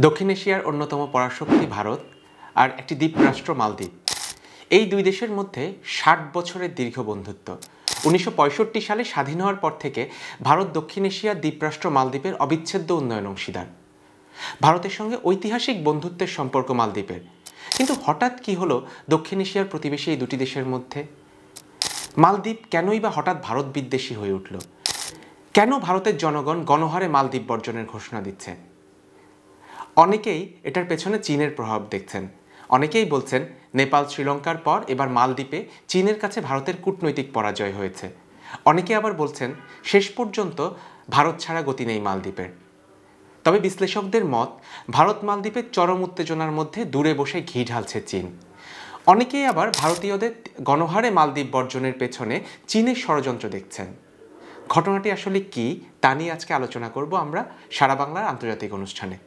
দক্ষিণ এশিয়ার অন্যতম পরাশক্তি ভারত আর একটি দ্বীপরাষ্ট্র মালদ্বীপ। এই দুই দেশের মধ্যে ৬০ বছরের দীর্ঘ বন্ধুত্ব। ১৯৬৫ সালে স্বাধীন হওয়ার পর থেকে ভারত দক্ষিণ এশিয়ার দ্বীপরাষ্ট্র মালদ্বীপের অবিচ্ছেদ্য উন্নয়ন অংশীদার। ভারতের সঙ্গে ঐতিহাসিক বন্ধুত্বের সম্পর্ক মালদ্বীপের। কিন্তু হঠাৎ কি হলো দক্ষিণ এশিয়ার প্রতিবেশী এই দুটি দেশের মধ্যে? মালদ্বীপ কেনই বা হঠাৎ ভারত বিদ্বেষী হয়ে উঠল? কেন ভারতের জনগণ গণহারে মালদ্বীপ বর্জনের ঘোষণা দিচ্ছে? অনেকেই এটার পেছনে চীনের প্রভাব দেখছেন। অনেকেই বলছেন নেপাল শ্রীলঙ্কার পর এবার মালদ্বীপে চীনের কাছে ভারতের কূটনৈতিক পরাজয় হয়েছে। অনেকে আবার বলছেন শেষ পর্যন্ত ভারত ছাড়া গতি নেই মালদ্বীপের। তবে বিশ্লেষকদের মত, ভারত মালদ্বীপের চরম উত্তেজনার মধ্যে দূরে বসে ঘি ঢালছে চীন। অনেকেই আবার ভারতীয়দের গণহারে মালদ্বীপ বর্জনের পেছনে চীনের ষড়যন্ত্র দেখছেন। ঘটনাটি আসলে কি তা নিয়ে আজকে আলোচনা করব আমরা সারা বাংলার আন্তর্জাতিক অনুষ্ঠানে।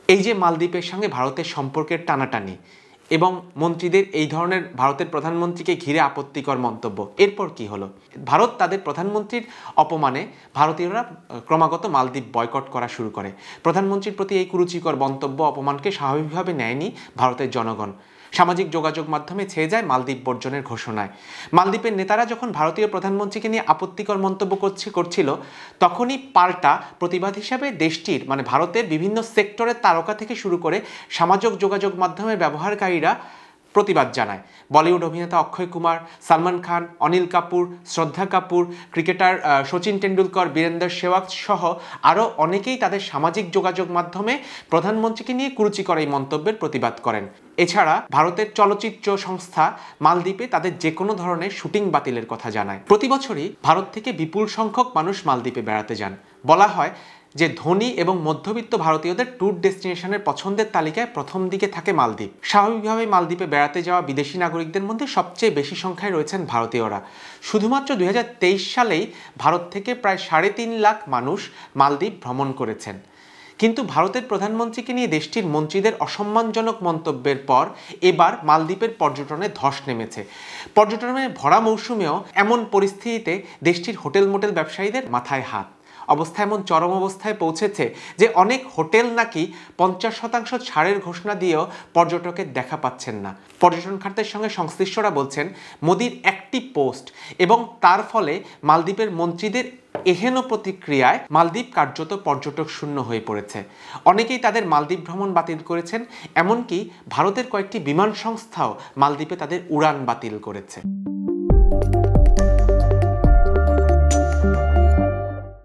এই যে মালদ্বীপের সঙ্গে ভারতের সম্পর্কের টানাটানি এবং মন্ত্রীদের এই ধরনের ভারতের প্রধানমন্ত্রীকে ঘিরে আপত্তিকর মন্তব্য, এরপর কি হলো? ভারত তাদের প্রধানমন্ত্রীর অপমানে ভারতীয়রা ক্রমাগত মালদ্বীপ বয়কট করা শুরু করে। প্রধানমন্ত্রীর প্রতি এই কুরুচিকর মন্তব্য অপমানকে স্বাভাবিকভাবে নেয়নি ভারতের জনগণ। সামাজিক যোগাযোগ মাধ্যমে ছেয়ে যায় মালদ্বীপ বর্জনের ঘোষণায়। মালদ্বীপের নেতারা যখন ভারতীয় প্রধানমন্ত্রীকে নিয়ে আপত্তিকর মন্তব্য করছিল, তখনই পাল্টা প্রতিবাদ হিসাবে দেশটির ভারতের বিভিন্ন সেক্টরের তারকা থেকে শুরু করে সামাজিক যোগাযোগ মাধ্যমের ব্যবহারকারীরা প্রতিবাদ জানায়। বলিউড অভিনেতা অক্ষয় কুমার, সালমান খান, অনিল কাপুর, শ্রদ্ধা কাপুর, ক্রিকেটার সচিন টেন্ডুলকর, বীরেন্দর সেহবাগ সহ আরও অনেকেই তাদের সামাজিক যোগাযোগ মাধ্যমে প্রধানমন্ত্রীকে নিয়ে কুরুচিকর এই মন্তব্যের প্রতিবাদ করেন। এছাড়া ভারতের চলচ্চিত্র সংস্থা মালদ্বীপে তাদের যে কোনো ধরনের শুটিং বাতিলের কথা জানায়। প্রতি বছরই ভারত থেকে বিপুল সংখ্যক মানুষ মালদ্বীপে বেড়াতে যান। বলা হয় যে ধনী এবং মধ্যবিত্ত ভারতীয়দের ট্যুর ডেস্টিনেশনের পছন্দের তালিকায় প্রথম দিকে থাকে মালদ্বীপ। স্বাভাবিকভাবে মালদ্বীপে বেড়াতে যাওয়া বিদেশি নাগরিকদের মধ্যে সবচেয়ে বেশি সংখ্যায় রয়েছেন ভারতীয়রা। শুধুমাত্র ২০২৩ সালেই ভারত থেকে প্রায় ৩.৫ লাখ মানুষ মালদ্বীপ ভ্রমণ করেছেন। কিন্তু ভারতের প্রধানমন্ত্রীকে নিয়ে দেশটির মন্ত্রীদের অসম্মানজনক মন্তব্যের পর এবার মালদ্বীপের পর্যটনে ধস নেমেছে। পর্যটনের ভরা মৌসুমেও এমন পরিস্থিতিতে দেশটির হোটেল মোটেল ব্যবসায়ীদের মাথায় হাত। অবস্থা এমন চরম অবস্থায় পৌঁছেছে যে অনেক হোটেল নাকি ৫০% ছাড়ের ঘোষণা দিয়েও পর্যটকের দেখা পাচ্ছেন না। পর্যটন খাতের সঙ্গে সংশ্লিষ্টরা বলছেন মোদির একটি পোস্ট এবং তার ফলে মালদ্বীপের মন্ত্রীদের এহেন প্রতিক্রিয়ায় মালদ্বীপ কার্যত পর্যটক শূন্য হয়ে পড়েছে। অনেকেই তাদের মালদ্বীপ ভ্রমণ বাতিল করেছেন, এমনকি ভারতের কয়েকটি বিমান সংস্থাও মালদ্বীপে তাদের উড়ান বাতিল করেছে।